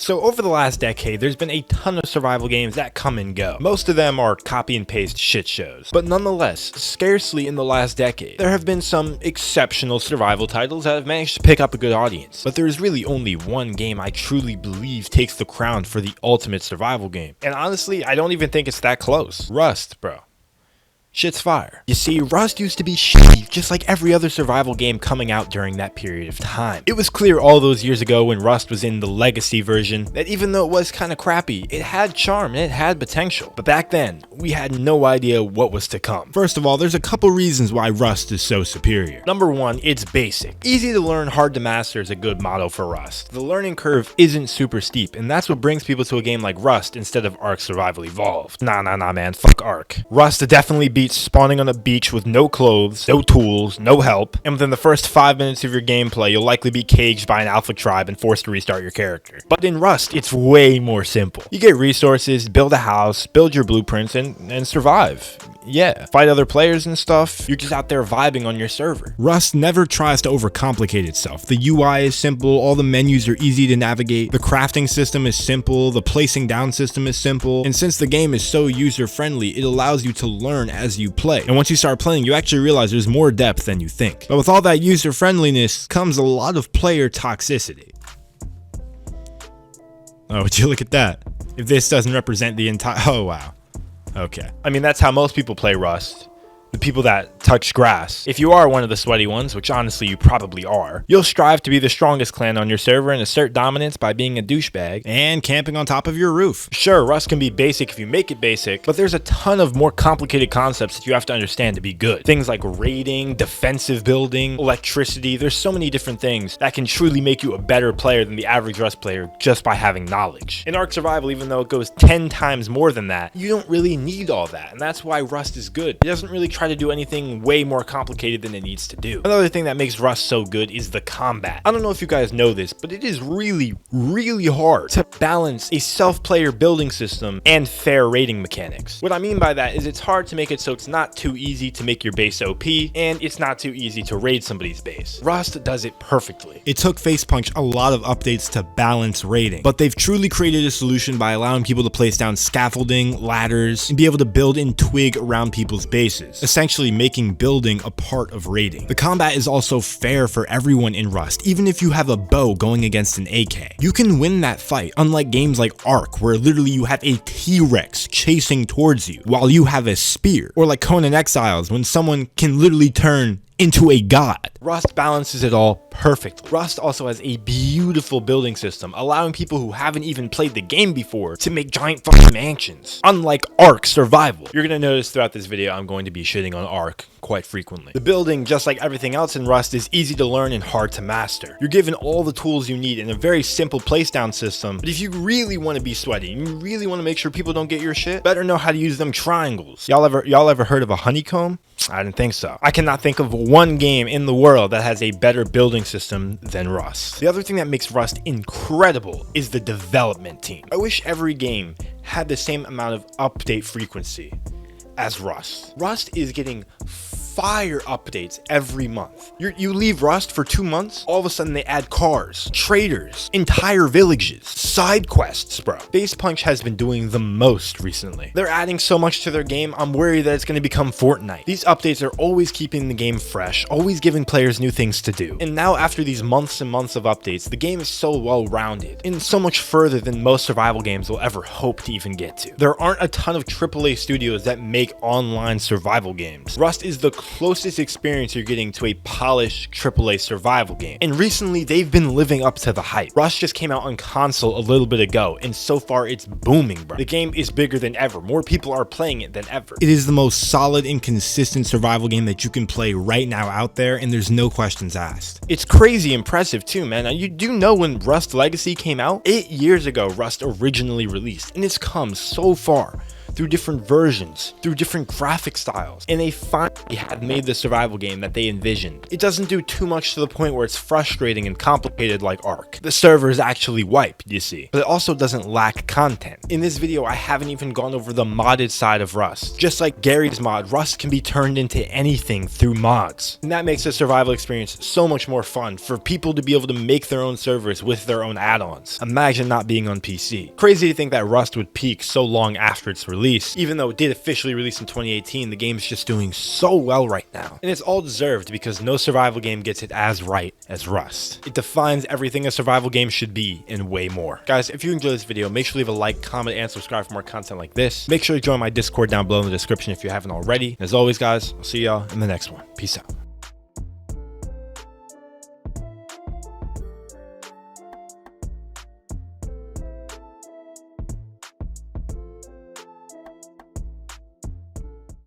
So over the last decade, there's been a ton of survival games that come and go. Most of them are copy and paste shit shows. But nonetheless, scarcely in the last decade, there have been some exceptional survival titles that have managed to pick up a good audience. But there is really only one game I truly believe takes the crown for the ultimate survival game. And honestly, I don't even think it's that close. Rust, bro. Shit's fire. You see, Rust used to be shitty, just like every other survival game coming out during that period of time. It was clear all those years ago when Rust was in the legacy version that even though it was kinda crappy, it had charm and it had potential. But back then, we had no idea what was to come. First of all, there's a couple reasons why Rust is so superior. Number one, it's basic. Easy to learn, hard to master is a good motto for Rust. The learning curve isn't super steep, and that's what brings people to a game like Rust instead of Ark Survival Evolved. Nah man, fuck Ark. Rust definitely beats spawning on a beach with no clothes, no tools, no help, and within the first 5 minutes of your gameplay, you'll likely be caged by an alpha tribe and forced to restart your character. But in Rust, it's way more simple. You get resources, build a house, build your blueprints, and survive. Yeah, fight other players and stuff. You're just out there vibing on your server. Rust never tries to overcomplicate itself. The UI is simple, all the menus are easy to navigate, the crafting system is simple, the placing down system is simple, and since the game is so user-friendly, it allows you to learn as you play. And once you start playing, you actually realize there's more depth than you think. But with all that user-friendliness comes a lot of player toxicity. Oh, would you look at that? If this doesn't represent the entire... Oh, wow. Okay. I mean, that's how most people play Rust. The people that touch grass. If you are one of the sweaty ones, which honestly you probably are, you'll strive to be the strongest clan on your server and assert dominance by being a douchebag and camping on top of your roof. Sure, Rust can be basic if you make it basic, but there's a ton of more complicated concepts that you have to understand to be good. Things like raiding, defensive building, electricity. There's so many different things that can truly make you a better player than the average Rust player just by having knowledge. In Ark Survival, even though it goes 10 times more than that, you don't really need all that, and that's why Rust is good. It doesn't really try to do anything way more complicated than it needs to do. Another thing that makes Rust so good is the combat. I don't know if you guys know this, but it is really hard to balance a self-player building system and fair raiding mechanics. What I mean by that is it's hard to make it so it's not too easy to make your base OP, and it's not too easy to raid somebody's base. Rust does it perfectly. It took facepunch a lot of updates to balance raiding, but they've truly created a solution by allowing people to place down scaffolding, ladders, and be able to build and twig around people's bases, essentially making building a part of raiding. The combat is also fair for everyone in Rust, even if you have a bow going against an AK. You can win that fight, unlike games like Ark, where literally you have a T-Rex chasing towards you while you have a spear, or like Conan Exiles, when someone can literally turn into a god. Rust balances it all perfectly. Rust also has a beautiful building system, allowing people who haven't even played the game before to make giant fucking mansions. Unlike Ark Survival. You're gonna notice throughout this video I'm going to be shitting on Ark quite frequently. The building, just like everything else in Rust, is easy to learn and hard to master. You're given all the tools you need in a very simple placedown system, but if you really want to be sweaty, and you really want to make sure people don't get your shit, better know how to use them triangles. Y'all ever heard of a honeycomb? I didn't think so. I cannot think of one game in the world that has a better building system than Rust. The other thing that makes Rust incredible is the development team. I wish every game had the same amount of update frequency as Rust. Rust is getting fire updates every month. You leave Rust for 2 months, all of a sudden they add cars, traders, entire villages, side quests, bro. Facepunch has been doing the most recently. They're adding so much to their game, I'm worried that it's going to become Fortnite. These updates are always keeping the game fresh, always giving players new things to do. And now after these months and months of updates, the game is so well-rounded and so much further than most survival games will ever hope to even get to. There aren't a ton of AAA studios that make online survival games. Rust is the closest experience you're getting to a polished AAA survival game, and recently they've been living up to the hype. Rust just came out on console a little bit ago, and so far it's booming, bro. The game is bigger than ever. More people are playing it than ever. It is the most solid and consistent survival game that you can play right now out there, and there's no questions asked. It's crazy impressive too, man. Now, you do know when Rust Legacy came out? 8 years ago Rust originally released, and it's come so far. through different versions, through different graphic styles, and they finally have made the survival game that they envisioned. It doesn't do too much to the point where it's frustrating and complicated like Ark. The server is actually wiped, you see, but it also doesn't lack content. In this video, I haven't even gone over the modded side of Rust. Just like Gary's mod, Rust can be turned into anything through mods, and that makes the survival experience so much more fun for people to be able to make their own servers with their own add-ons. Imagine not being on PC. Crazy to think that Rust would peak so long after its release. Even though it did officially release in 2018, the game's just doing so well right now. And it's all deserved because no survival game gets it as right as Rust. It defines everything a survival game should be and way more. Guys, if you enjoyed this video, make sure to leave a like, comment, and subscribe for more content like this. Make sure to join my Discord down below in the description if you haven't already. And as always, guys, I'll see y'all in the next one. Peace out.